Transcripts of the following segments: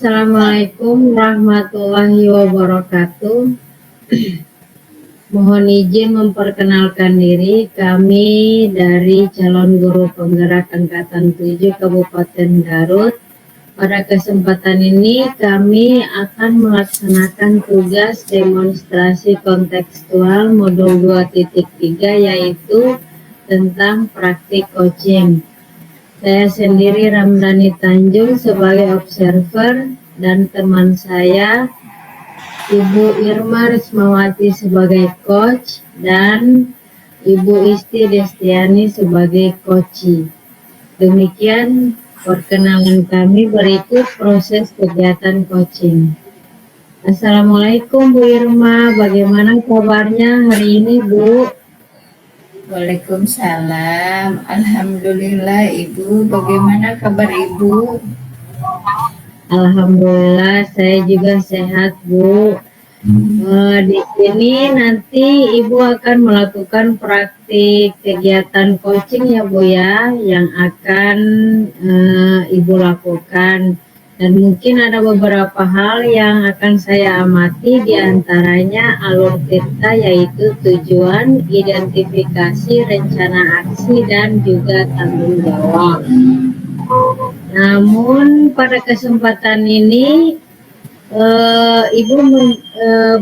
Assalamualaikum warahmatullahi wabarakatuh. Mohon izin memperkenalkan diri, kami dari calon guru penggerak angkatan 7 Kabupaten Garut. Pada kesempatan ini kami akan melaksanakan tugas demonstrasi kontekstual modul 2.3 yaitu tentang praktik coaching. Saya sendiri Ramdhani Tanjung sebagai observer dan teman saya Ibu Irma Rismawati sebagai coach dan Ibu Isti Destiani sebagai coachi. Demikian perkenalan kami, berikut proses kegiatan coaching. Assalamualaikum Bu Irma, bagaimana kabarnya hari ini Bu? Waalaikumsalam. Alhamdulillah Ibu. Bagaimana kabar Ibu? Alhamdulillah saya juga sehat Bu. Di sini nanti Ibu akan melakukan praktik kegiatan coaching ya Bu ya, yang akan Ibu lakukan. Dan mungkin ada beberapa hal yang akan saya amati, diantaranya alur tirta yaitu tujuan, identifikasi, rencana aksi, dan juga tanggung jawab. Namun pada kesempatan ini Ibu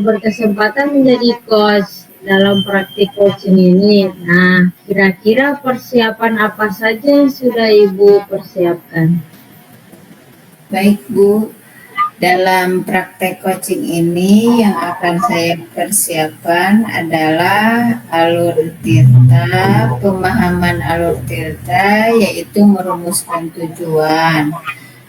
berkesempatan menjadi coach dalam praktik coaching ini. Nah, kira-kira persiapan apa saja yang sudah Ibu persiapkan? Baik Bu, dalam praktek coaching ini yang akan saya persiapkan adalah alur tirta, pemahaman alur tirta yaitu merumuskan tujuan,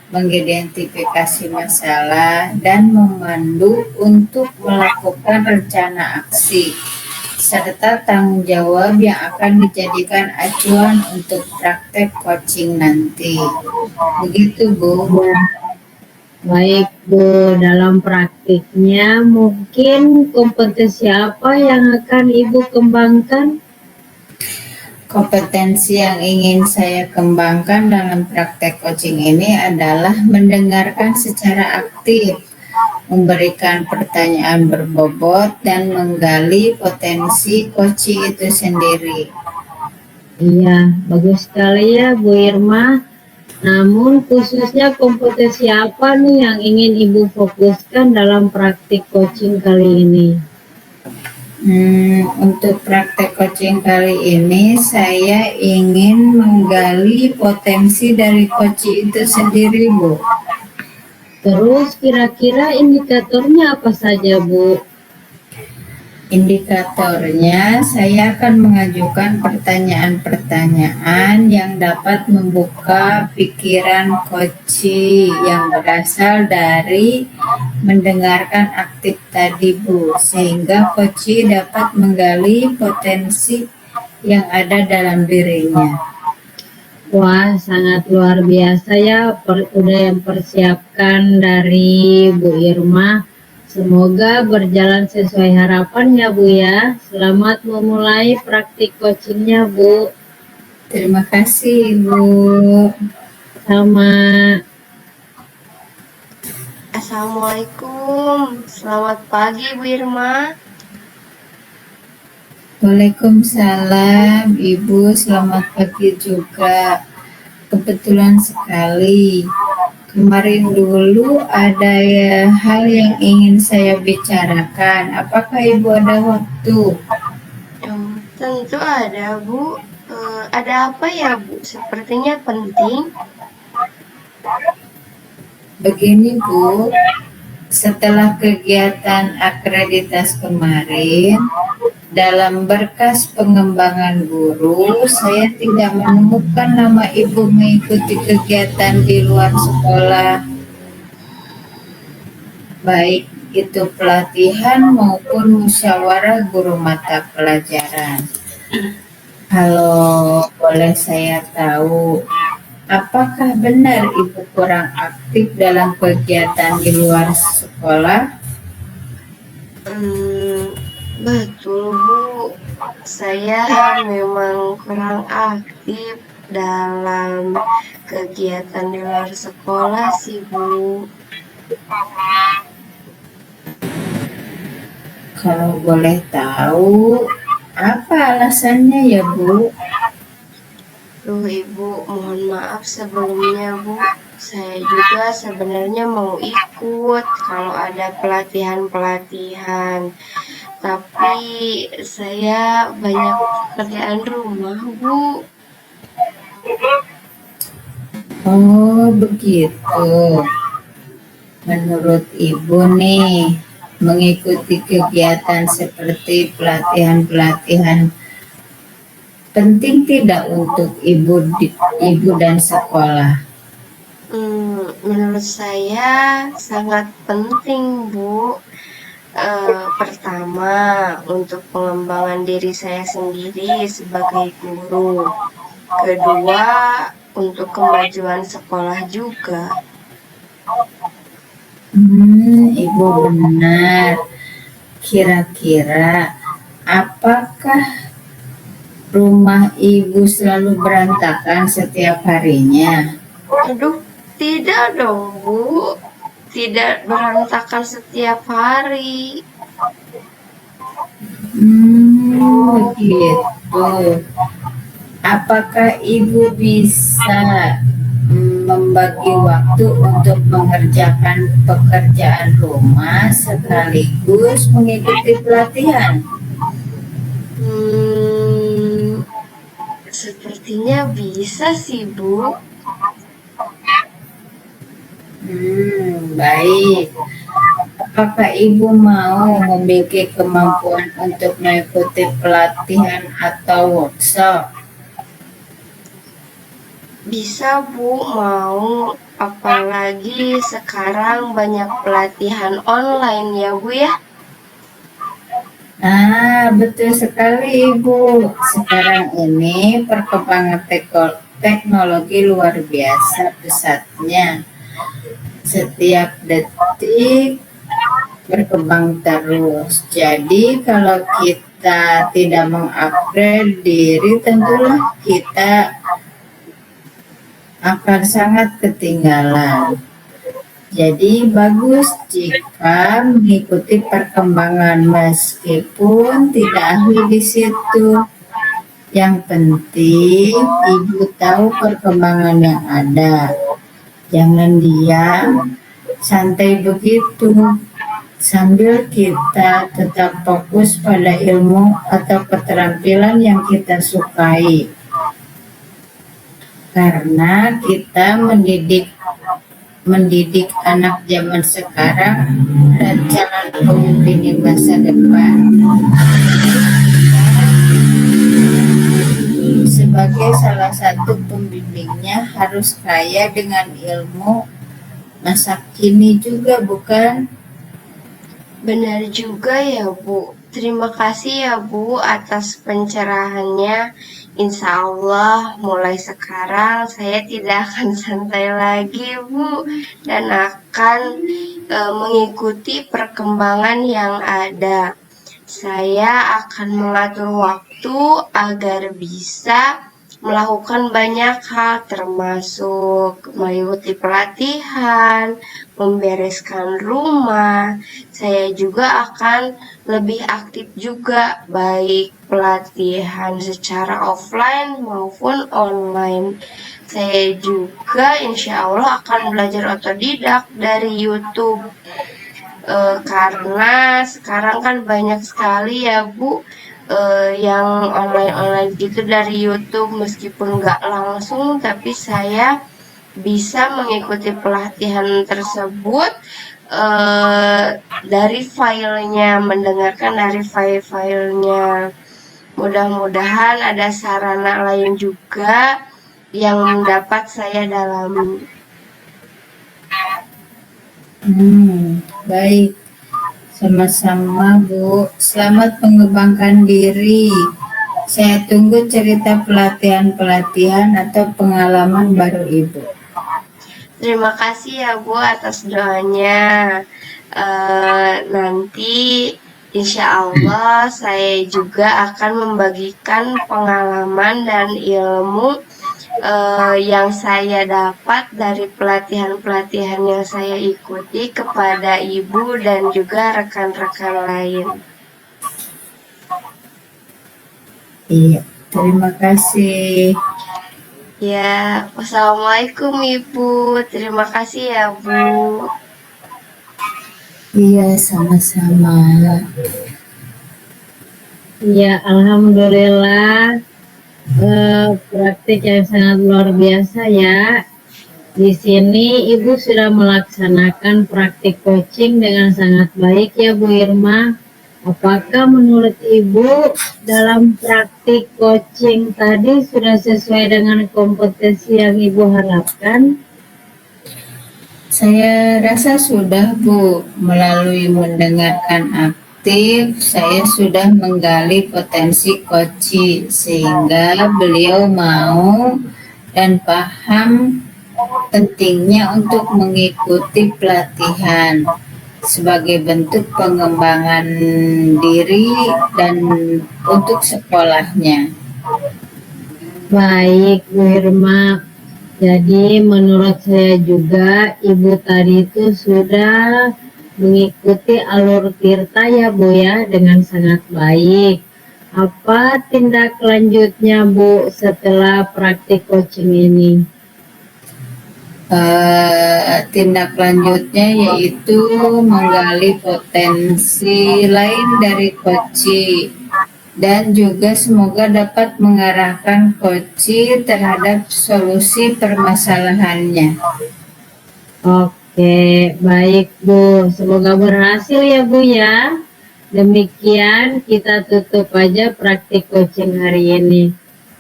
mengidentifikasi masalah, dan memandu untuk melakukan rencana aksi, serta tanggung jawab yang akan dijadikan acuan untuk praktek coaching nanti. Begitu Bu. Baik Bu, dalam praktiknya mungkin kompetensi apa yang akan Ibu kembangkan? Kompetensi yang ingin saya kembangkan dalam praktek coaching ini adalah mendengarkan secara aktif, memberikan pertanyaan berbobot, dan menggali potensi coaching itu sendiri. Iya, bagus sekali ya Bu Irma. Namun khususnya kompetensi apa nih yang ingin Ibu fokuskan dalam praktik coaching kali ini? Untuk praktek coaching kali ini saya ingin menggali potensi dari coaching itu sendiri Bu. Terus kira-kira indikatornya apa saja Bu? Indikatornya, saya akan mengajukan pertanyaan-pertanyaan yang dapat membuka pikiran coachee yang berasal dari mendengarkan aktif tadi Bu, sehingga coachee dapat menggali potensi yang ada dalam dirinya. Wah, sangat luar biasa ya udah yang persiapkan dari Bu Irma. Semoga berjalan sesuai harapan ya Bu ya. Selamat memulai praktik coachingnya Bu. Terima kasih Bu. Sama. Assalamualaikum, selamat pagi Bu Irma. Waalaikumsalam Ibu, selamat pagi juga. Kebetulan sekali kemarin dulu ada hal yang ingin saya bicarakan. Apakah Ibu ada waktu? Tentu ada Bu. Ada apa ya Bu? Sepertinya penting. Begini Bu, setelah kegiatan akreditas kemarin, dalam berkas pengembangan guru, saya tidak menemukan nama Ibu mengikuti kegiatan di luar sekolah, baik itu pelatihan maupun musyawarah guru mata pelajaran. Kalau boleh saya tahu, apakah benar Ibu kurang aktif dalam kegiatan di luar sekolah? Betul Bu, saya memang kurang aktif dalam kegiatan di luar sekolah sih Bu. Kalau boleh tahu, apa alasannya ya, Bu? Duh Ibu, mohon maaf sebelumnya Bu. Saya juga sebenarnya mau ikut kalau ada pelatihan-pelatihan. Tapi saya banyak pekerjaan rumah Bu. Oh, begitu. Menurut Ibu nih, mengikuti kegiatan seperti pelatihan-pelatihan penting tidak untuk ibu dan sekolah? Menurut saya sangat penting Bu. Pertama, untuk pengembangan diri saya sendiri sebagai guru. Kedua, untuk kemajuan sekolah juga. Ibu benar. Kira-kira apakah rumah Ibu selalu berantakan setiap harinya? Aduh, tidak dong Bu. Tidak berantakan setiap hari. Begitu. Apakah Ibu bisa membagi waktu untuk mengerjakan pekerjaan rumah sekaligus mengikuti pelatihan? Sepertinya bisa sih Bu. Baik. Apakah Ibu mau memiliki kemampuan untuk mengikuti pelatihan atau workshop? Bisa Bu, mau. Apalagi sekarang banyak pelatihan online ya Bu ya. Betul sekali Ibu. Sekarang ini perkembangan teknologi luar biasa pesatnya. Setiap detik berkembang terus. Jadi kalau kita tidak mengupgrade diri, tentulah kita akan sangat ketinggalan. Jadi bagus jika mengikuti perkembangan meskipun tidak ahli di situ. Yang penting Ibu tahu perkembangan yang ada. Jangan diam, santai begitu. Sambil kita tetap fokus pada ilmu atau keterampilan yang kita sukai. Karena kita mendidik anak zaman sekarang dan calon pemimpin di masa depan. Sebagai salah satu pembimbingnya harus kaya dengan ilmu masa kini juga, bukan? Benar juga ya Bu. Terima kasih ya Bu atas pencerahannya. Insya Allah mulai sekarang saya tidak akan santai lagi Bu. Dan akan mengikuti perkembangan yang ada. Saya akan mengatur waktu agar bisa melakukan banyak hal termasuk mengikuti pelatihan, membereskan rumah. Saya juga akan lebih aktif juga baik pelatihan secara offline maupun online. Saya juga insya Allah akan belajar otodidak dari YouTube. Karena sekarang kan banyak sekali ya Bu yang online gitu dari YouTube, meskipun nggak langsung tapi saya bisa mengikuti pelatihan tersebut dari filenya, mendengarkan dari file-filenya. Mudah-mudahan ada sarana lain juga yang dapat saya dalami. Baik. Sama-sama Bu, selamat mengembangkan diri. Saya tunggu cerita pelatihan-pelatihan atau pengalaman baru Ibu. Terima kasih ya Bu atas doanya. Nanti insya Allah saya juga akan membagikan pengalaman dan ilmu yang saya dapat dari pelatihan-pelatihan yang saya ikuti kepada Ibu dan juga rekan-rekan lain. Iya, terima kasih. Ya, wassalamualaikum Ibu. Terima kasih ya Bu. Iya, sama-sama. Ya, alhamdulillah, praktik yang sangat luar biasa ya. Di sini Ibu sudah melaksanakan praktik coaching dengan sangat baik ya Bu Irma. Apakah menurut Ibu dalam praktik coaching tadi sudah sesuai dengan kompetensi yang Ibu harapkan? Saya rasa sudah Bu, melalui mendengarkan aktif, saya sudah menggali potensi Koci sehingga beliau mau dan paham pentingnya untuk mengikuti pelatihan sebagai bentuk pengembangan diri dan untuk sekolahnya. Baik Bu Irma, jadi menurut saya juga Ibu tadi itu sudah mengikuti alur tirta ya Bu ya dengan sangat baik. Apa tindak lanjutnya Bu setelah praktik coaching ini? Tindak lanjutnya yaitu menggali potensi lain dari Koci dan juga semoga dapat mengarahkan Koci terhadap solusi permasalahannya. Oke, baik Bu. Semoga berhasil ya Bu ya. Demikian kita tutup aja praktik coaching hari ini.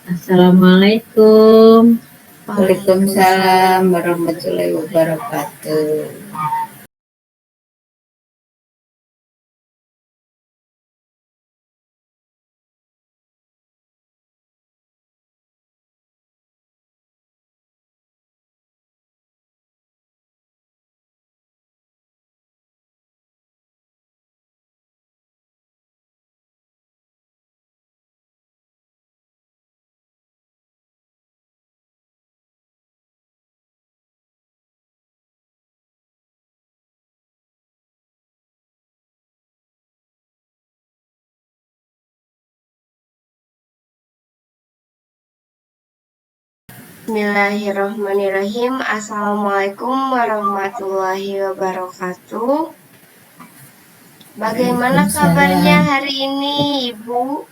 Assalamualaikum. Waalaikumsalam warahmatullahi wabarakatuh. Bismillahirrahmanirrahim. Assalamualaikum warahmatullahi wabarakatuh. Bagaimana kabarnya hari ini, Ibu?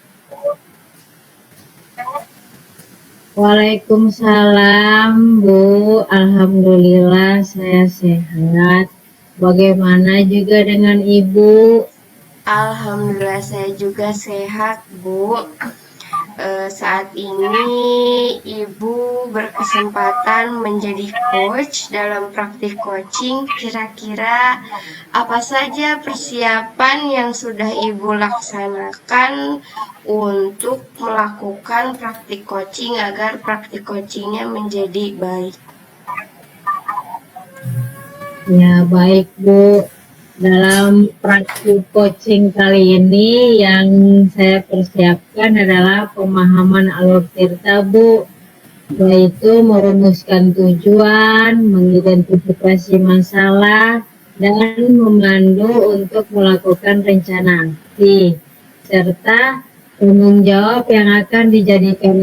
Waalaikumsalam Bu. Alhamdulillah saya sehat. Bagaimana juga dengan Ibu? Alhamdulillah saya juga sehat, Bu. Saat ini Ibu berkesempatan menjadi coach dalam praktik coaching. Kira-kira apa saja persiapan yang sudah Ibu laksanakan untuk melakukan praktik coaching agar praktik coachingnya menjadi baik? Ya baik Bu. Dalam praktik coaching kali ini yang saya persiapkan adalah pemahaman alur tirta Bu, yaitu merumuskan tujuan, mengidentifikasi masalah, dan memandu untuk melakukan rencana aksi, serta tanggung jawab yang akan dijadikan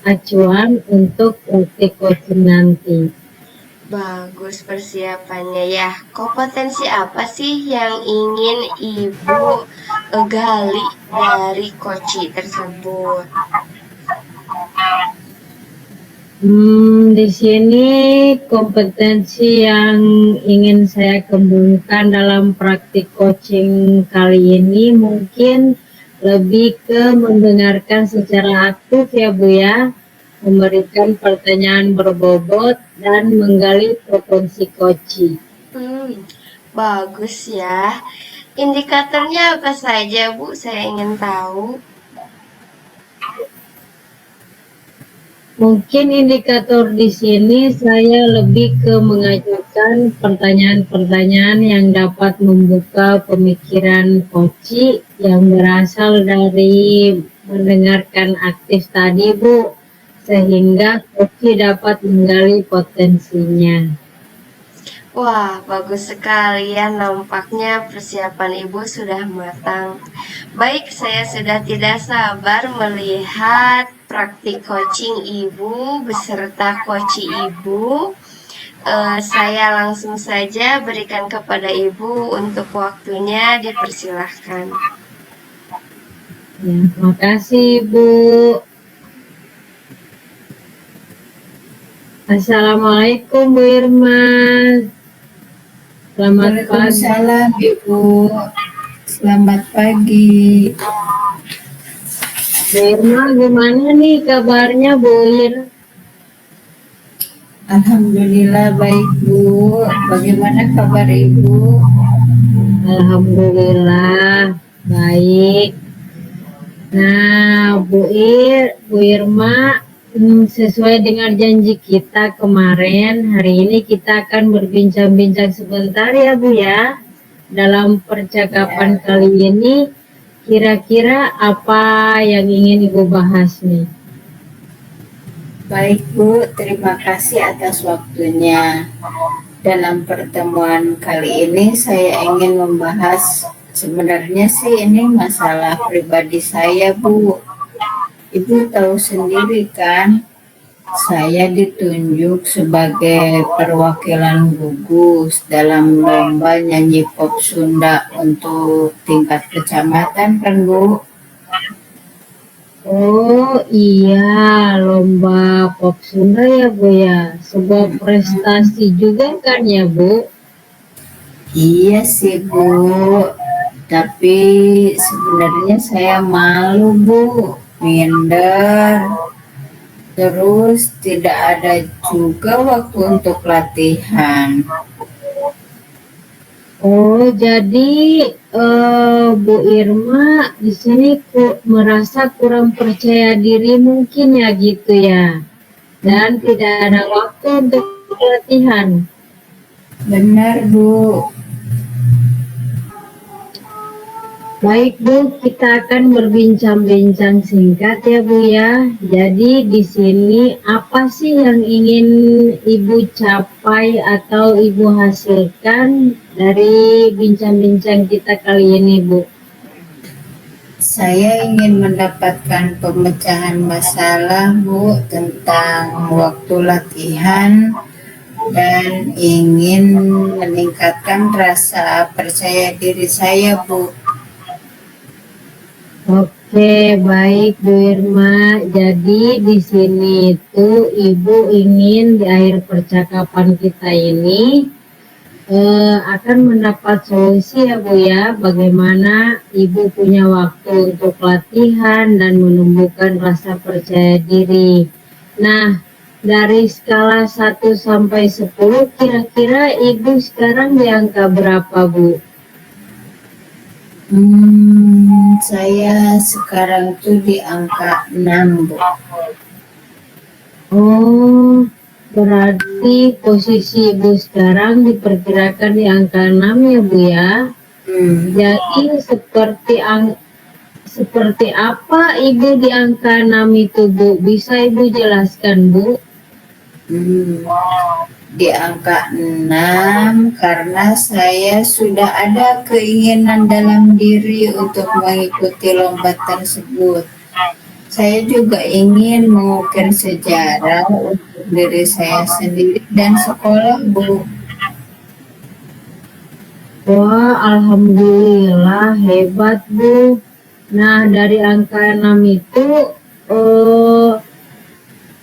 acuan untuk praktik coaching nanti. Bagus persiapannya ya. Kompetensi apa sih yang ingin Ibu gali dari coaching tersebut? Di sini kompetensi yang ingin saya kembangkan dalam praktik coaching kali ini mungkin lebih ke mendengarkan secara aktif ya Bu ya, memberikan pertanyaan berbobot dan menggali potensi coaching. Bagus ya. Indikatornya apa saja Bu? Saya ingin tahu. Mungkin indikator di sini saya lebih ke mengajukan pertanyaan-pertanyaan yang dapat membuka pemikiran coaching yang berasal dari mendengarkan aktif tadi Bu, sehingga Koci dapat menggali potensinya. Wah, bagus sekali ya. Nampaknya persiapan Ibu sudah matang. Baik, saya sudah tidak sabar melihat praktik coaching Ibu beserta coach Ibu. Saya langsung saja berikan kepada Ibu untuk waktunya, dipersilahkan. Ya, terima kasih Bu. Assalamualaikum Bu Irma. Selamat pagi. Waalaikumsalam Ibu. Selamat pagi. Bu Irma, gimana nih kabarnya Bu Ir? Alhamdulillah baik Bu. Bagaimana kabar Ibu? Alhamdulillah baik. Nah, Bu Irma, sesuai dengan janji kita kemarin, hari ini kita akan berbincang-bincang sebentar ya Bu ya. Dalam percakapan kali ini, kira-kira apa yang ingin Ibu bahas nih? Baik Bu, terima kasih atas waktunya. Dalam pertemuan kali ini saya ingin membahas, sebenarnya sih ini masalah pribadi saya Bu. Ibu tahu sendiri kan, saya ditunjuk sebagai perwakilan gugus dalam lomba nyanyi pop Sunda untuk tingkat kecamatan kan Bu. Oh iya, lomba pop Sunda ya Bu ya. Sebuah prestasi juga kan ya Bu? Iya sih Bu, tapi sebenarnya saya malu Bu, minder. Terus tidak ada juga waktu untuk latihan. Oh, jadi Bu Irma di sini merasa kurang percaya diri mungkin ya gitu ya. Dan tidak ada waktu untuk latihan. Benar Bu. Baik Bu, kita akan berbincang-bincang singkat ya Bu ya. Jadi di sini apa sih yang ingin Ibu capai atau Ibu hasilkan dari bincang-bincang kita kali ini Bu? Saya ingin mendapatkan pemecahan masalah Bu tentang waktu latihan dan ingin meningkatkan rasa percaya diri saya Bu. Oke, baik Bu Irma. Jadi di sini itu Ibu ingin di akhir percakapan kita ini akan mendapat solusi ya Bu ya, bagaimana Ibu punya waktu untuk latihan dan menumbuhkan rasa percaya diri. Nah, dari skala 1 sampai 10 kira-kira Ibu sekarang di angka berapa Bu? Saya sekarang tuh di angka 6 Bu. Oh, berarti posisi Ibu sekarang diperkirakan di angka 6 ya Bu ya. Jadi seperti apa Ibu di angka 6 itu Bu? Bisa Ibu jelaskan Bu? Di angka 6 karena saya sudah ada keinginan dalam diri untuk mengikuti lomba tersebut. Saya juga ingin mengukir sejarah untuk diri saya sendiri dan sekolah Bu. Wah, alhamdulillah hebat Bu. Nah, dari angka 6 itu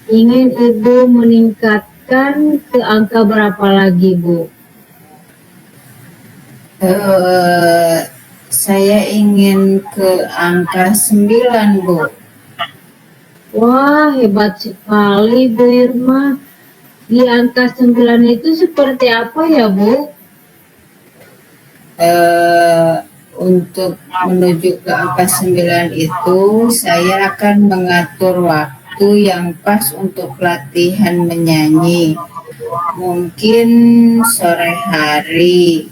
ingin Ibu meningkatkan ke angka berapa lagi Bu? Saya ingin ke angka 9 Bu. Wah, hebat sekali Bu Irma. Di angka 9 itu seperti apa ya Bu? Untuk menuju ke angka 9 itu saya akan mengatur waktu yang pas untuk latihan menyanyi. Mungkin sore hari.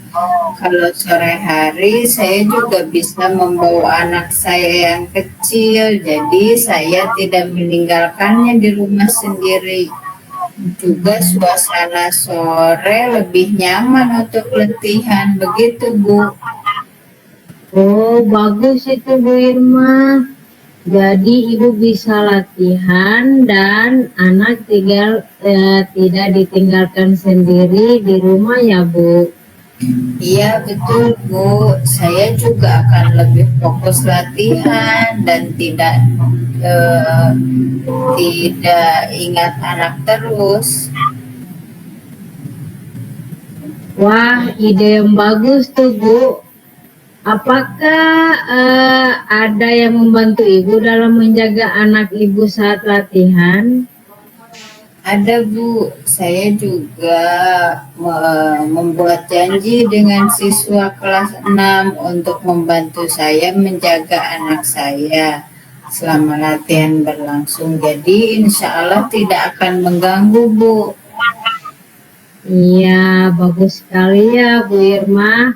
Kalau sore hari saya juga bisa membawa anak saya yang kecil, jadi saya tidak meninggalkannya di rumah sendiri. Juga suasana sore lebih nyaman untuk latihan, begitu Bu. Oh, bagus itu Bu Irma. Jadi ibu bisa latihan dan anak tidak ditinggalkan sendiri di rumah ya Bu. Iya betul Bu, saya juga akan lebih fokus latihan dan eh, tidak ingat anak terus. Wah, ide yang bagus tuh Bu. Apakah ada yang membantu ibu dalam menjaga anak ibu saat latihan? Ada Bu, saya juga membuat janji dengan siswa kelas 6 untuk membantu saya menjaga anak saya selama latihan berlangsung. Jadi insya Allah tidak akan mengganggu Bu. Iya, bagus sekali ya Bu Irma.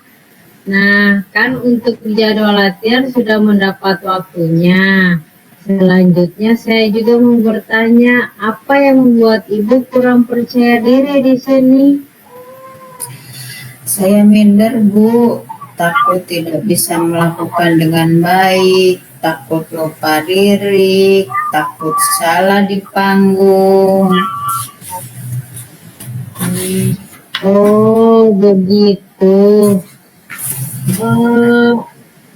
Nah, kan untuk jadwal latihan sudah mendapat waktunya. Selanjutnya saya juga mau bertanya, apa yang membuat ibu kurang percaya diri di sini? Saya minder Bu, takut tidak bisa melakukan dengan baik, takut lupa lirik, takut salah di panggung. Oh, begitu.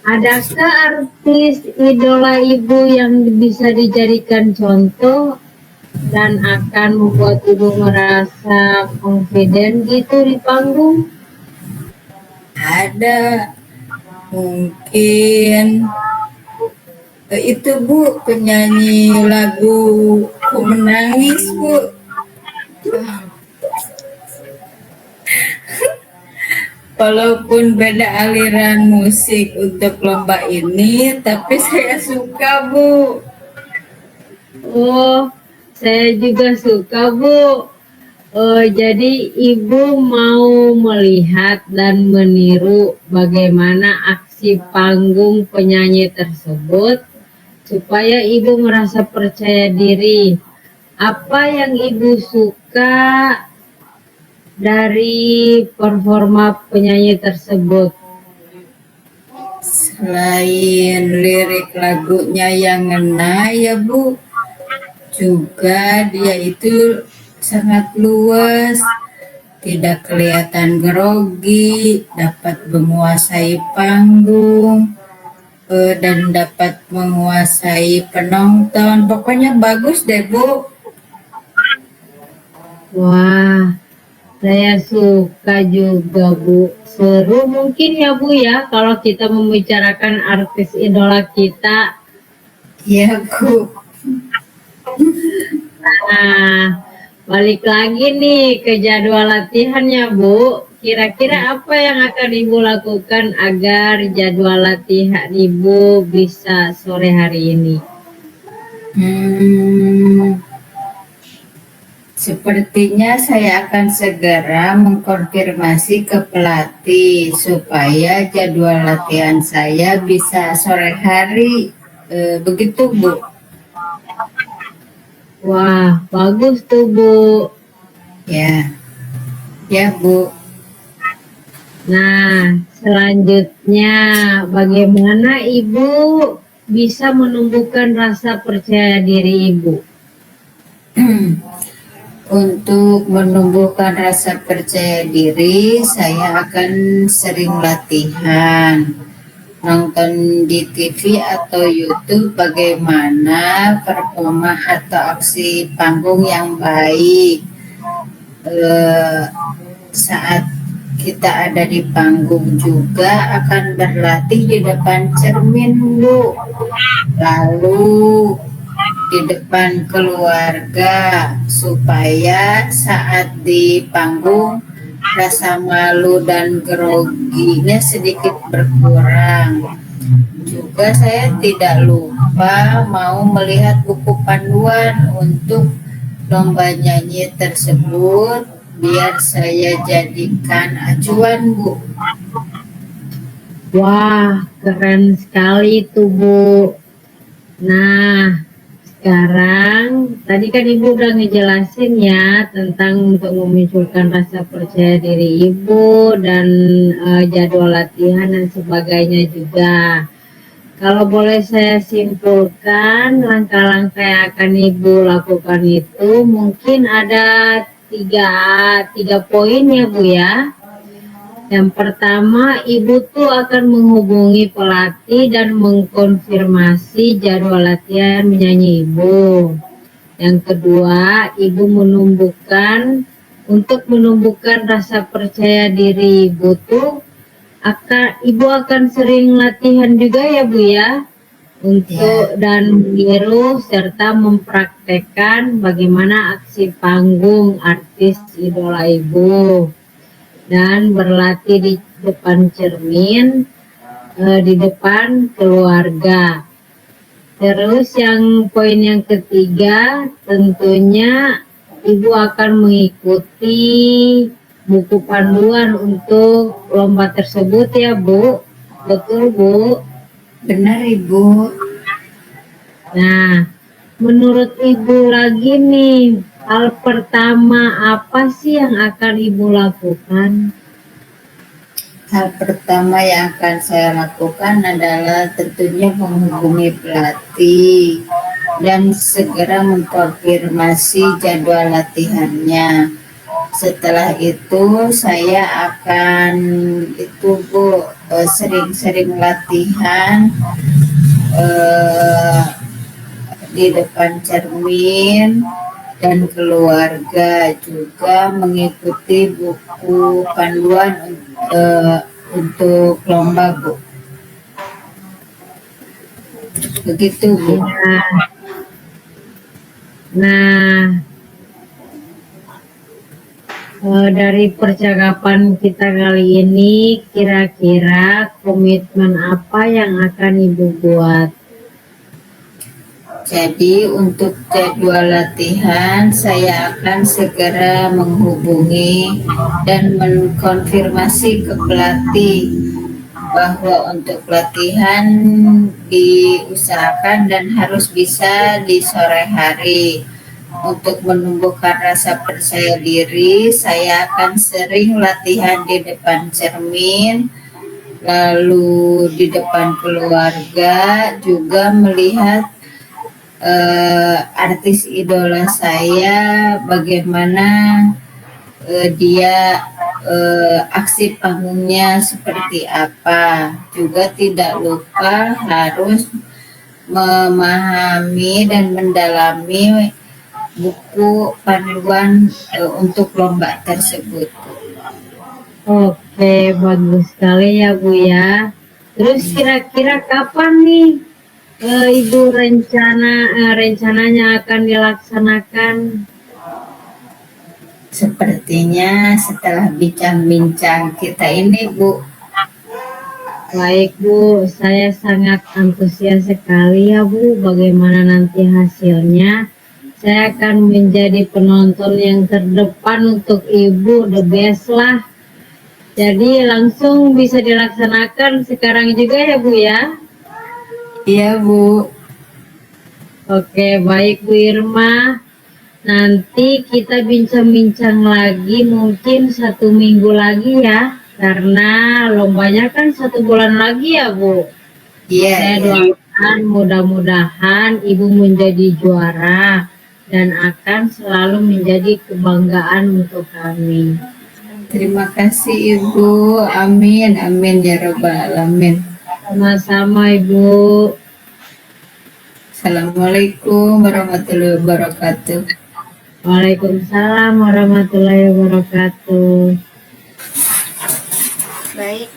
Adakah artis idola ibu yang bisa dijadikan contoh dan akan membuat ibu merasa confident gitu di panggung? Ada, mungkin itu Bu, penyanyi lagu Ku Menangis Bu. Walaupun beda aliran musik untuk lomba ini, tapi saya suka Bu. Oh, saya juga suka Bu. Jadi ibu mau melihat dan meniru bagaimana aksi panggung penyanyi tersebut supaya ibu merasa percaya diri. Apa yang ibu suka dari performa penyanyi tersebut? Selain lirik lagunya yang ngena ya Bu, juga dia itu sangat luas, tidak kelihatan grogi, dapat menguasai panggung, dan dapat menguasai penonton. Pokoknya bagus deh Bu. Wah, saya suka juga Bu. Seru mungkin ya Bu ya kalau kita membicarakan artis idola kita. Ya Bu. Nah, balik lagi nih ke jadwal latihannya Bu. Kira-kira apa yang akan Ibu lakukan agar jadwal latihan Ibu bisa sore hari ini? Sepertinya saya akan segera mengkonfirmasi ke pelatih supaya jadwal latihan saya bisa sore hari. Begitu Bu. Wah, bagus tuh Bu. Ya, ya Bu. Nah, selanjutnya bagaimana Ibu bisa menumbuhkan rasa percaya diri Ibu? Untuk menumbuhkan rasa percaya diri, saya akan sering latihan, nonton di TV atau YouTube bagaimana performa atau aksi panggung yang baik. Saat kita ada di panggung juga akan berlatih di depan cermin Bu, lalu di depan keluarga supaya saat di panggung rasa malu dan groginya sedikit berkurang. Juga saya tidak lupa mau melihat buku panduan untuk lomba nyanyi tersebut biar saya jadikan acuan, Bu. Wah, keren sekali tuh, Bu. Nah, sekarang tadi kan Ibu udah ngejelasin ya tentang untuk memunculkan rasa percaya diri Ibu dan jadwal latihan dan sebagainya juga. Kalau boleh saya simpulkan, langkah-langkah yang akan Ibu lakukan itu mungkin ada tiga poin ya Bu ya. Yang pertama, Ibu tuh akan menghubungi pelatih dan mengkonfirmasi jadwal latihan menyanyi Ibu. Yang kedua, Ibu untuk menumbuhkan rasa percaya diri Ibu tuh Ibu akan sering latihan juga ya Bu ya, untuk dan meniru serta mempraktekkan bagaimana aksi panggung artis idola Ibu dan berlatih di depan cermin, di depan keluarga. Terus yang poin yang ketiga, tentunya Ibu akan mengikuti buku panduan untuk lomba tersebut ya Bu. Betul Bu? Benar, Ibu. Nah, menurut Ibu lagi nih, hal pertama apa sih yang akan Ibu lakukan? Hal pertama yang akan saya lakukan adalah tentunya menghubungi pelatih dan segera mengkonfirmasi jadwal latihannya. Setelah itu saya akan Bu, sering-sering latihan di depan cermin dan keluarga, juga mengikuti buku panduan untuk lomba, Bu. Begitu, Bu. Nah, dari percakapan kita kali ini, kira-kira komitmen apa yang akan Ibu buat? Jadi untuk jadwal latihan saya akan segera menghubungi dan mengkonfirmasi ke pelatih bahwa untuk latihan diusahakan dan harus bisa di sore hari. Untuk menumbuhkan rasa percaya diri, saya akan sering latihan di depan cermin, lalu di depan keluarga, juga melihat artis idola saya, bagaimana dia aksi panggungnya seperti apa. Juga tidak lupa harus memahami dan mendalami buku panduan untuk lomba tersebut. Oke, bagus sekali ya Bu ya. Terus kira-kira kapan nih Ibu rencananya akan dilaksanakan? Sepertinya setelah bincang-bincang kita ini, Bu. Baik Bu, saya sangat antusias sekali ya Bu, bagaimana nanti hasilnya. Saya akan menjadi penonton yang terdepan untuk Ibu, the best lah. Jadi langsung bisa dilaksanakan sekarang juga ya Bu ya? Iya, Bu. Oke, baik Bu Irma. Nanti kita bincang-bincang lagi mungkin 1 minggu lagi ya. Karena lombanya kan 1 bulan lagi ya Bu. Iya. Saya doakan mudah-mudahan Ibu menjadi juara dan akan selalu menjadi kebanggaan untuk kami. Terima kasih Ibu. Amin. Amin ya Rabbal Alamin. Sama-sama Ibu. Assalamualaikum warahmatullahi wabarakatuh. Waalaikumsalam warahmatullahi wabarakatuh. Baik,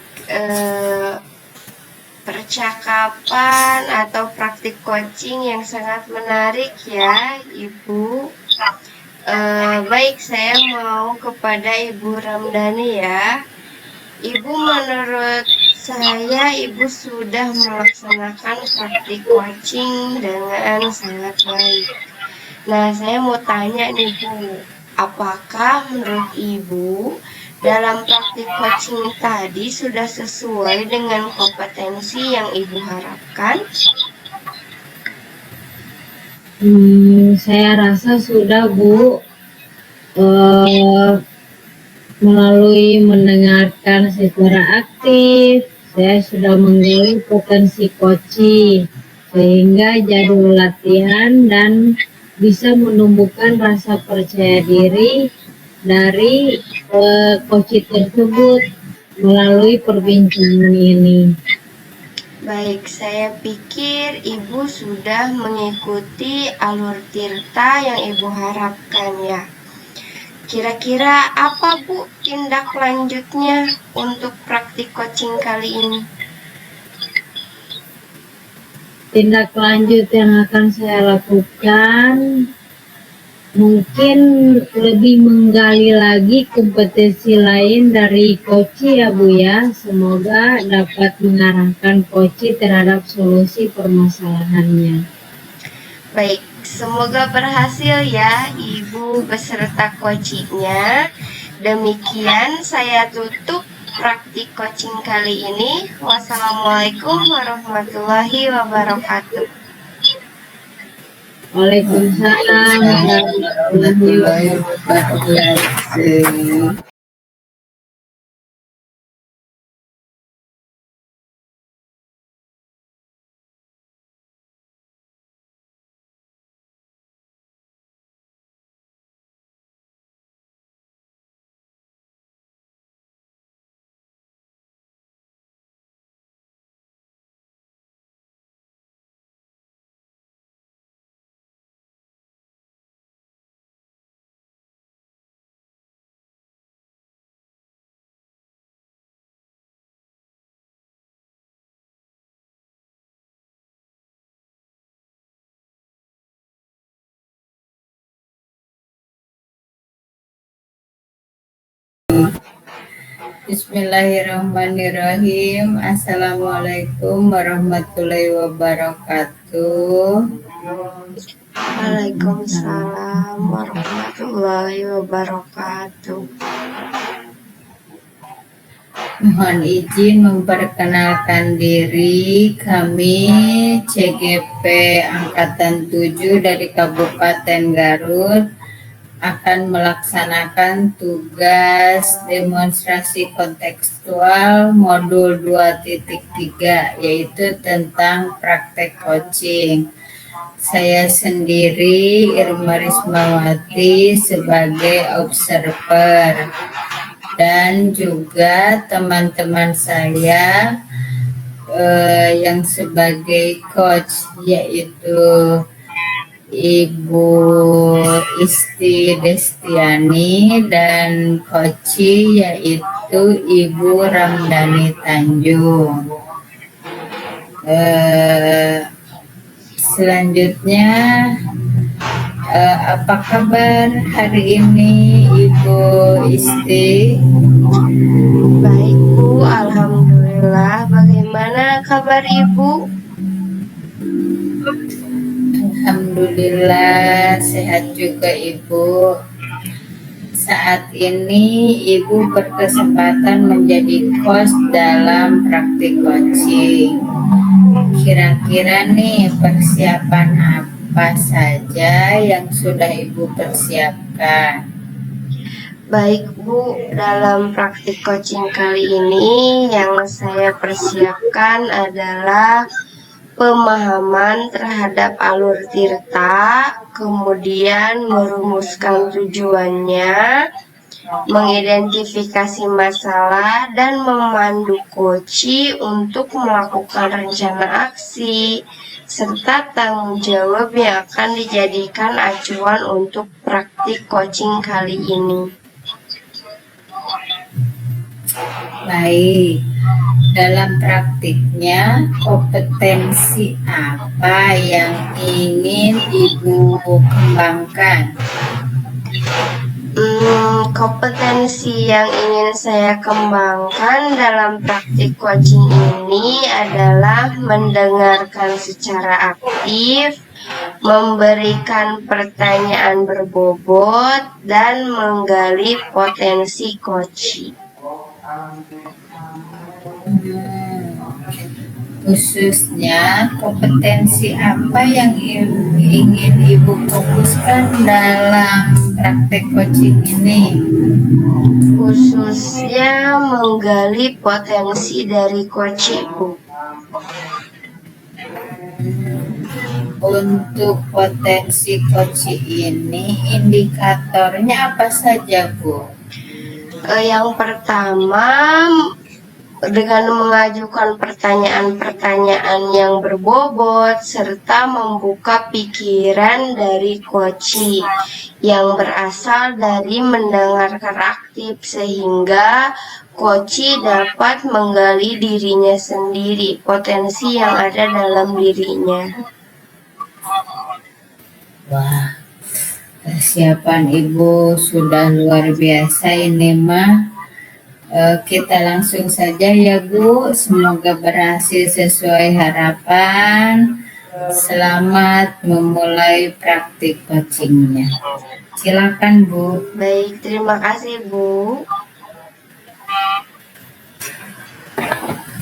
percakapan atau praktik coaching yang sangat menarik ya Ibu. Baik, saya mau kepada Ibu Ramdhani ya. Ibu, menurut saya Ibu sudah melaksanakan praktik coaching dengan sangat baik. Nah, saya mau tanya nih Bu, Apakah menurut Ibu dalam praktik coaching tadi sudah sesuai dengan kompetensi yang Ibu harapkan? Saya rasa sudah, Bu. Melalui mendengarkan secara aktif, saya sudah menggali potensi Koci, sehingga jadwal latihan dan bisa menumbuhkan rasa percaya diri dari Koci tersebut melalui perbincangan ini. Baik, saya pikir Ibu sudah mengikuti alur Tirta yang Ibu harapkan ya. Kira-kira apa Bu tindak lanjutnya untuk praktik coaching kali ini? Tindak lanjut yang akan saya lakukan mungkin lebih menggali lagi kompetensi lain dari Koci ya Bu ya. Semoga dapat mengarahkan Koci terhadap solusi permasalahannya. Baik, semoga berhasil ya Ibu beserta coachingnya. Demikian saya tutup praktik coaching kali ini. Wassalamualaikum warahmatullahi wabarakatuh. Waalaikumsalam warahmatullahi wabarakatuh. Bismillahirrahmanirrahim. Assalamualaikum warahmatullahi wabarakatuh. Waalaikumsalam warahmatullahi wabarakatuh. Mohon izin memperkenalkan diri, kami CGP Angkatan 7 dari Kabupaten Garut akan melaksanakan tugas demonstrasi kontekstual modul 2.3 yaitu tentang praktek coaching. Saya sendiri Irma Rismawati sebagai observer dan juga teman-teman saya yang sebagai coach yaitu Ibu Isti Destiani dan Koci yaitu Ibu Ramdhani Tanjung. Selanjutnya apa kabar hari ini Ibu Isti? Baik Bu, alhamdulillah. Bagaimana kabar Ibu? Alhamdulillah sehat juga Ibu. Saat ini Ibu berkesempatan menjadi coach dalam praktik coaching. Kira-kira nih persiapan apa saja yang sudah Ibu persiapkan? Baik Bu, dalam praktik coaching kali ini yang saya persiapkan adalah pemahaman terhadap alur Tirta, kemudian merumuskan tujuannya, mengidentifikasi masalah, dan memandu coachi untuk melakukan rencana aksi, serta tanggung jawab yang akan dijadikan acuan untuk praktik coaching kali ini. Baik, dalam praktiknya kompetensi apa yang ingin Ibu kembangkan? Kompetensi yang ingin saya kembangkan dalam praktik coaching ini adalah mendengarkan secara aktif, memberikan pertanyaan berbobot, dan menggali potensi Koci. Khususnya kompetensi apa yang ingin Ibu fokuskan dalam praktek coaching ini? Khususnya menggali potensi dari Koci, Bu. Untuk potensi coaching ini indikatornya apa saja, Bu? Yang pertama, dengan mengajukan pertanyaan-pertanyaan yang berbobot serta membuka pikiran dari Koci yang berasal dari mendengarkan aktif, sehingga Koci dapat menggali dirinya sendiri, potensi yang ada dalam dirinya. Wah, persiapan Ibu sudah luar biasa ini mah. Kita langsung saja ya Bu, semoga berhasil sesuai harapan. Selamat memulai praktik coachingnya. Silakan Bu. Baik, terima kasih Bu.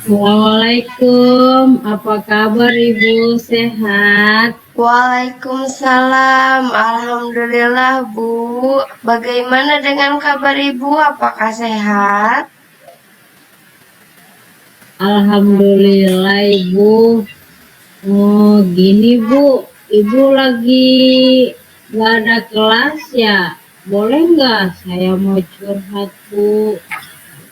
Assalamualaikum, apa kabar Ibu? Sehat? Waalaikumsalam, alhamdulillah Bu. Bagaimana dengan kabar Ibu? Apakah sehat? Alhamdulillah Ibu. Oh gini Bu, Ibu lagi nggak ada kelas ya? Boleh nggak saya mau curhat Bu?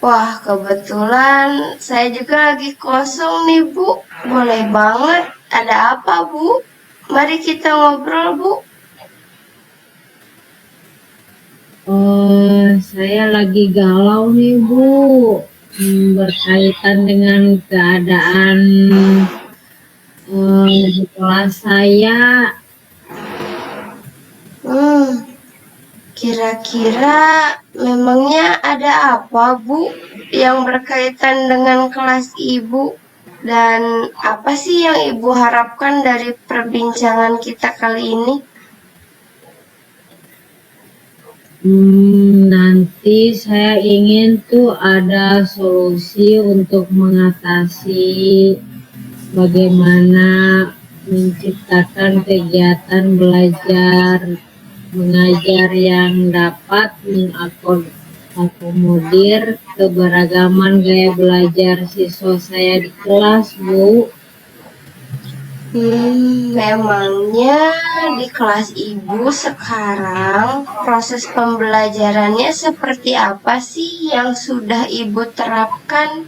Wah, kebetulan saya juga lagi kosong nih Bu. Boleh banget. Ada apa Bu? Mari kita ngobrol Bu. Saya lagi galau nih Bu, berkaitan dengan keadaan di kelas saya. Kira-kira memangnya ada apa Bu yang berkaitan dengan kelas Ibu? Dan apa sih yang Ibu harapkan dari perbincangan kita kali ini? Nanti saya ingin tuh ada solusi untuk mengatasi bagaimana menciptakan kegiatan belajar mengajar yang dapat mengakomodir keberagaman gaya belajar siswa saya di kelas, Bu. Memangnya di kelas Ibu sekarang proses pembelajarannya seperti apa sih yang sudah Ibu terapkan?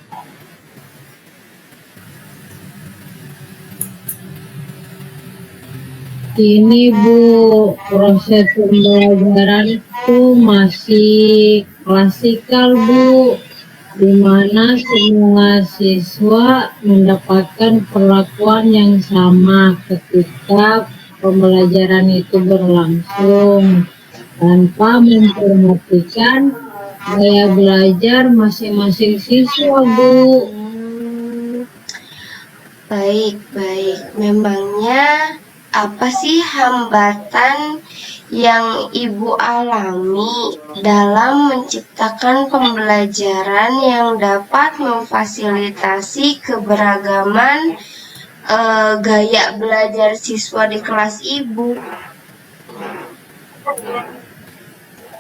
Ini Bu, proses pembelajaran itu masih klasikal Bu, di mana semua siswa mendapatkan perlakuan yang sama ketika pembelajaran itu berlangsung, tanpa memperhatikan gaya belajar masing-masing siswa Bu. Baik. Memangnya apa sih hambatan yang Ibu alami dalam menciptakan pembelajaran yang dapat memfasilitasi keberagaman gaya belajar siswa di kelas Ibu?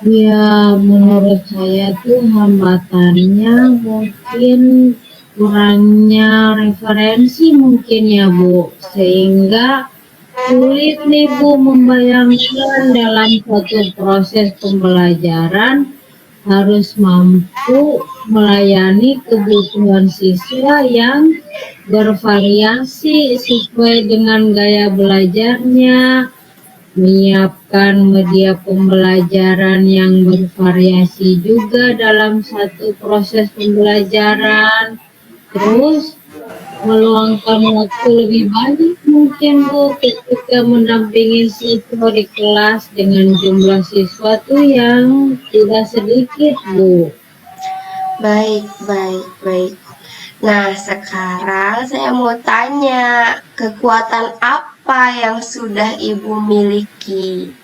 Ya, menurut saya tuh hambatannya mungkin kurangnya referensi mungkin ya Bu, sehingga sulit nih Bu membayangkan dalam suatu proses pembelajaran harus mampu melayani kebutuhan siswa yang bervariasi sesuai dengan gaya belajarnya, menyiapkan media pembelajaran yang bervariasi juga dalam satu proses pembelajaran, terus meluangkan waktu lebih banyak mungkin Bu ketika mendampingi siswa di kelas dengan jumlah siswa tuh yang tidak sedikit Bu. Baik. Nah, sekarang saya mau tanya, kekuatan apa apa yang sudah Ibu miliki?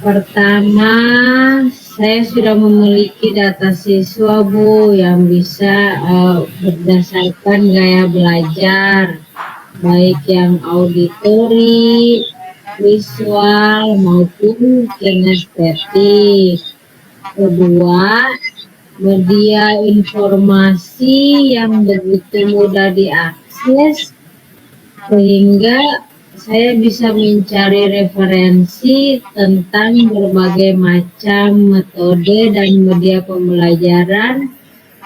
Pertama, saya sudah memiliki data siswa Bu yang bisa berdasarkan gaya belajar, baik yang auditori, visual maupun kinestetik. Kedua, media informasi yang begitu mudah diakses sehingga saya bisa mencari referensi tentang berbagai macam metode dan media pembelajaran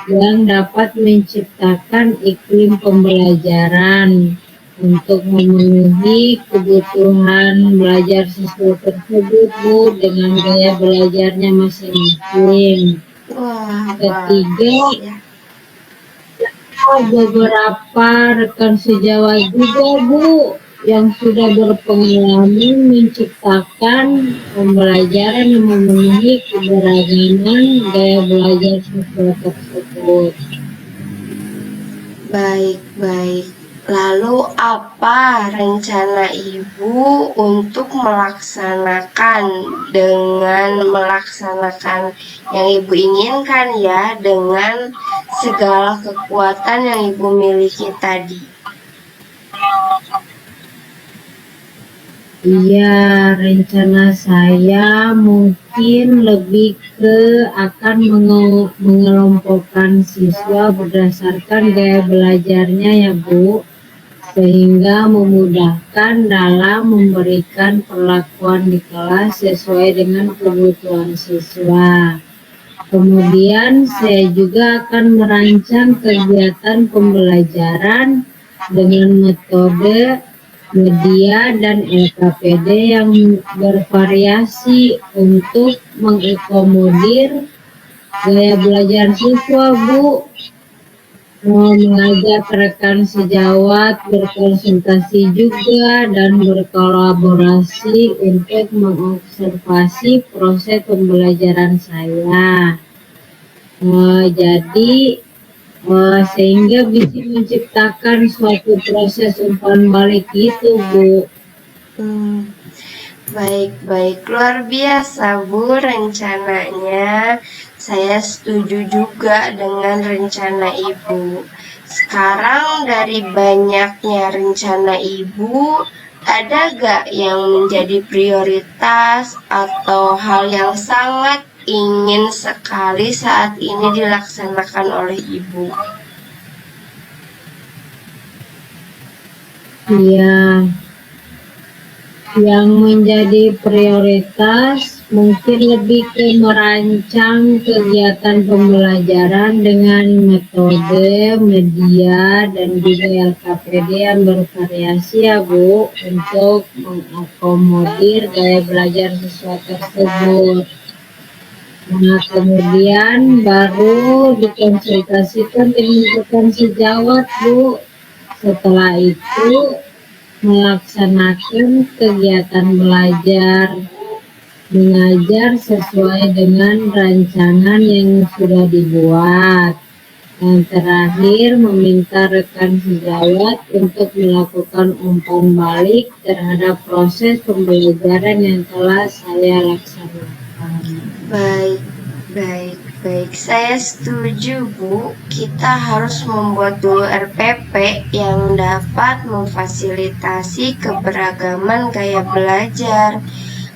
yang dapat menciptakan iklim pembelajaran untuk memenuhi kebutuhan belajar siswa tersebut Bu dengan gaya belajarnya masing-masing. Wah, Ketiga, bagus ya. beberapa rekan sejawat juga Bu yang sudah berpengalaman menciptakan pembelajaran yang memenuhi keberagaman gaya belajar siswa tersebut. Baik. Lalu apa rencana Ibu untuk melaksanakan yang Ibu inginkan ya dengan segala kekuatan yang Ibu miliki tadi? Iya, rencana saya mungkin lebih ke akan mengelompokkan siswa berdasarkan gaya belajarnya ya Bu, sehingga memudahkan dalam memberikan perlakuan di kelas sesuai dengan kebutuhan siswa. Kemudian saya juga akan merancang kegiatan pembelajaran dengan metode media dan LKPD yang bervariasi untuk mengakomodir gaya belajar siswa Bu. Mengajak rekan sejawat berkonsultasi juga dan berkolaborasi untuk mengobservasi proses pembelajaran saya. Jadi sehingga bisa menciptakan suatu proses umpan balik itu Bu. Baik, luar biasa Bu rencananya. Saya setuju juga dengan rencana Ibu. Sekarang dari banyaknya rencana Ibu, ada gak yang menjadi prioritas atau hal yang sangat ingin sekali saat ini dilaksanakan oleh Ibu? Iya, yang menjadi prioritas mungkin lebih ke merancang kegiatan pembelajaran dengan metode, media, dan juga LKPD yang bervariasi ya Bu, untuk mengakomodir gaya belajar siswa tersebut. Nah, kemudian baru dikonsultasikan dengan rekan sejawat Bu. Setelah itu melaksanakan kegiatan belajar mengajar sesuai dengan rancangan yang sudah dibuat. Yang terakhir, meminta rekan sejawat untuk melakukan umpan balik terhadap proses pembelajaran yang telah saya laksanakan. Baik. Saya setuju Bu, kita harus membuat dulu RPP yang dapat memfasilitasi keberagaman gaya belajar.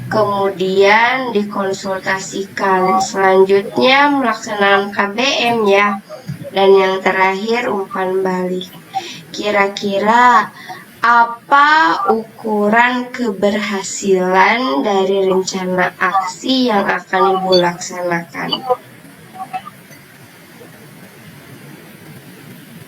Kemudian dikonsultasikan, selanjutnya melaksanakan KBM ya, dan yang terakhir umpan balik. Kira-kira apa ukuran keberhasilan dari rencana aksi yang akan Ibu laksanakan?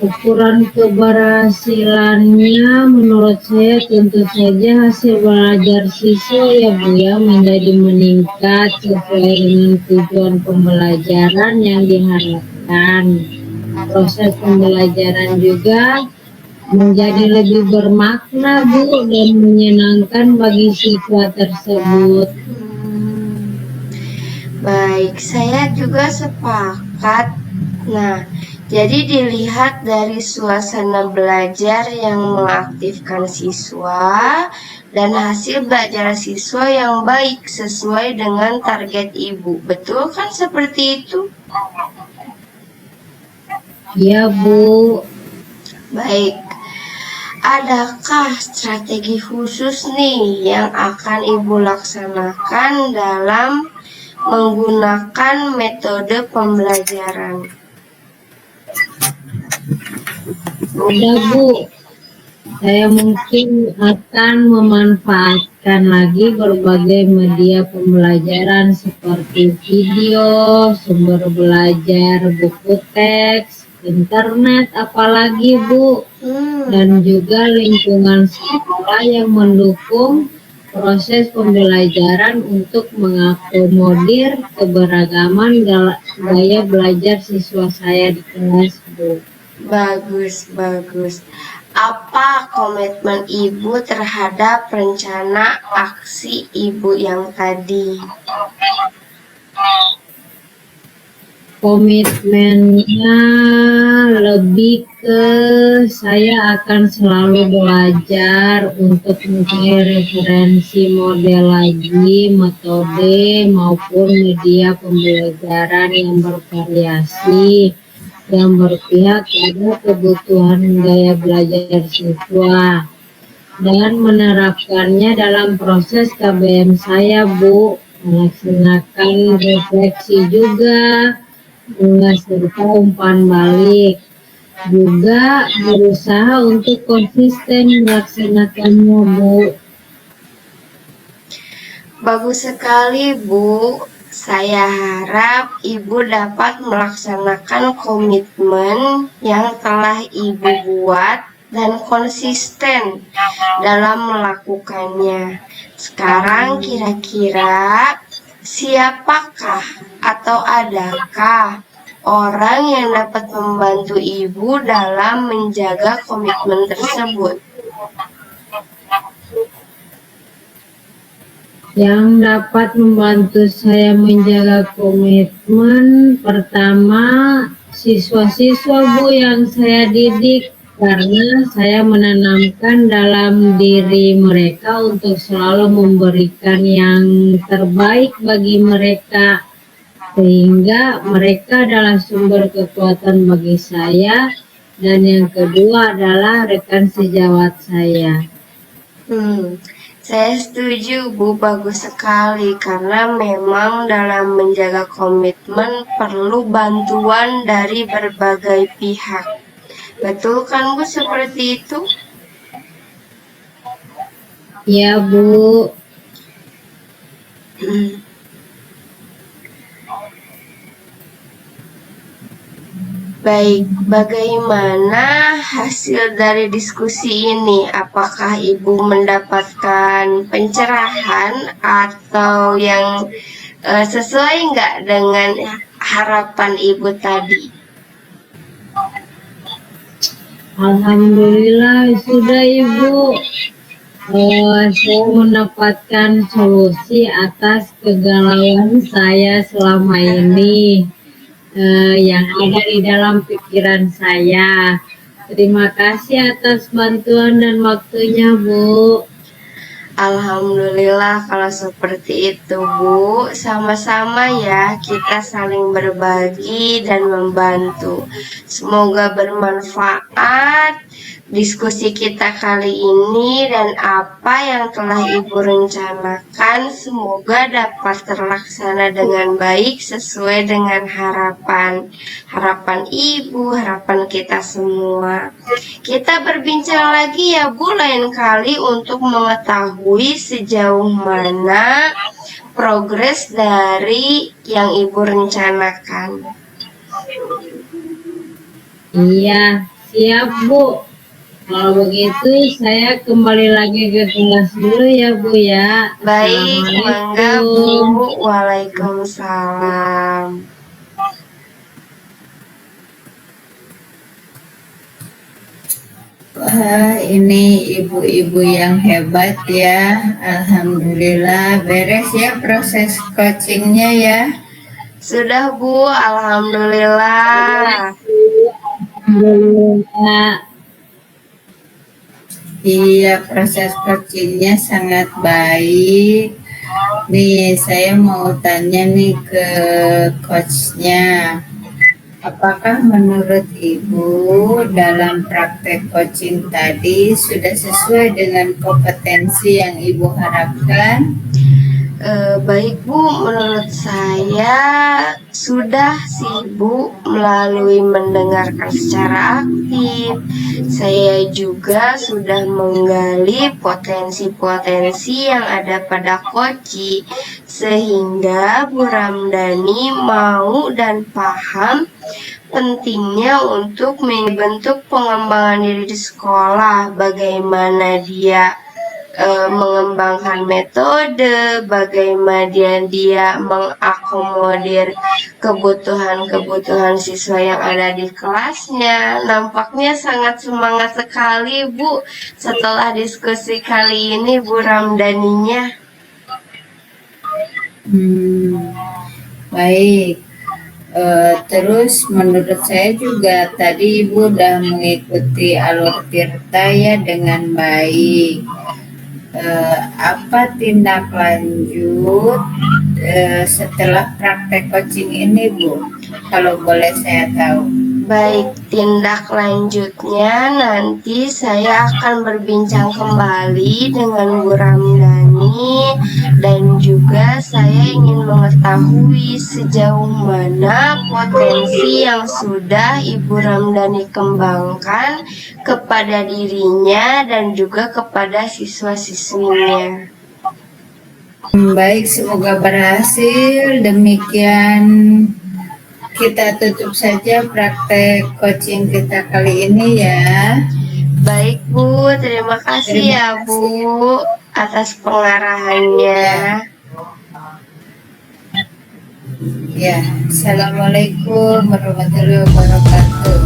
Ukuran keberhasilannya menurut saya tentu saja hasil belajar siswa ya Bu ya menjadi meningkat sesuai dengan tujuan pembelajaran yang diharapkan. Proses pembelajaran juga menjadi lebih bermakna Bu dan menyenangkan bagi siswa tersebut. Baik, saya juga sepakat. Nah, jadi dilihat dari suasana belajar yang mengaktifkan siswa dan hasil belajar siswa yang baik sesuai dengan target ibu. Betul kan seperti itu? Iya, Bu. Baik. Adakah strategi khusus nih yang akan ibu laksanakan dalam menggunakan metode pembelajaran? Ada, Bu. Saya mungkin akan memanfaatkan lagi berbagai media pembelajaran seperti video, sumber belajar, buku teks, internet, apalagi Bu, dan juga lingkungan sekolah yang mendukung proses pembelajaran untuk mengakomodir keberagaman gaya belajar siswa saya di kelas, Bu. Bagus, bagus. Apa komitmen ibu terhadap rencana aksi ibu yang tadi? Komitmennya lebih ke saya akan selalu belajar untuk mencari referensi model lagi, metode maupun media pembelajaran yang bervariasi, yang berpihak pada kebutuhan gaya belajar siswa, dan menerapkannya dalam proses KBM saya, Bu. Melaksanakan refleksi juga, serta umpan balik, juga berusaha untuk konsisten melaksanakannya, Bu. Bagus sekali, Bu. Saya harap ibu dapat melaksanakan komitmen yang telah ibu buat dan konsisten dalam melakukannya. Sekarang kira-kira siapakah atau adakah orang yang dapat membantu ibu dalam menjaga komitmen tersebut? Yang dapat membantu saya menjaga komitmen, pertama siswa-siswa, Bu, yang saya didik, karena saya menanamkan dalam diri mereka untuk selalu memberikan yang terbaik bagi mereka, sehingga mereka adalah sumber kekuatan bagi saya. Dan yang kedua adalah rekan sejawat saya. Saya setuju, Bu. Bagus sekali karena memang dalam menjaga komitmen perlu bantuan dari berbagai pihak. Betul kan, Bu, seperti itu? Ya, Bu. Baik, bagaimana hasil dari diskusi ini? Apakah Ibu mendapatkan pencerahan atau yang sesuai nggak dengan harapan Ibu tadi? Alhamdulillah sudah, Ibu. Saya mendapatkan solusi atas kegalauan saya selama ini, yang ada di dalam pikiran saya. Terima kasih atas bantuan dan waktunya, Bu. Alhamdulillah kalau seperti itu, Bu. Sama-sama ya, kita saling berbagi dan membantu. Semoga bermanfaat diskusi kita kali ini, dan apa yang telah Ibu rencanakan semoga dapat terlaksana dengan baik sesuai dengan harapan Ibu, harapan kita semua. Kita berbincang lagi ya, Bu, lain kali untuk mengetahui sejauh mana progres dari yang Ibu rencanakan. Iya, siap, Bu. Kalau begitu saya kembali lagi ke kelas dulu ya, Bu ya. Baik, mangga, Bu. Waalaikumsalam. Wah, ini ibu-ibu yang hebat ya. Alhamdulillah beres ya proses coachingnya ya. Sudah Bu, alhamdulillah. Alhamdulillah. Iya, proses coachingnya sangat baik. Nih, saya mau tanya nih ke coachnya. Apakah menurut Ibu dalam praktek coaching tadi sudah sesuai dengan kompetensi yang Ibu harapkan? Baik Bu, menurut saya sudah sih Bu, melalui mendengarkan secara aktif. Saya juga sudah menggali potensi-potensi yang ada pada Koci, sehingga Bu Ramdhani mau dan paham pentingnya untuk membentuk pengembangan diri di sekolah, bagaimana dia mengembangkan metode, bagaimana dia mengakomodir kebutuhan-kebutuhan siswa yang ada di kelasnya. Nampaknya sangat semangat sekali Bu setelah diskusi kali ini Bu Ramdhaninya. Baik. Terus menurut saya juga tadi Ibu udah mengikuti alur tirta ya dengan baik. Apa tindak lanjut setelah praktek coaching ini Bu? Kalau boleh saya tahu. Baik, tindak lanjutnya nanti saya akan berbincang kembali dengan Bu Ramdhani, dan juga saya ingin mengetahui sejauh mana potensi yang sudah Ibu Ramdhani kembangkan kepada dirinya dan juga kepada siswa-siswinya. Baik, semoga berhasil. Demikian kita tutup saja praktek coaching kita kali ini ya. Baik Bu, terima kasih ya Bu atas pengarahannya. Ya, Assalamualaikum warahmatullahi wabarakatuh.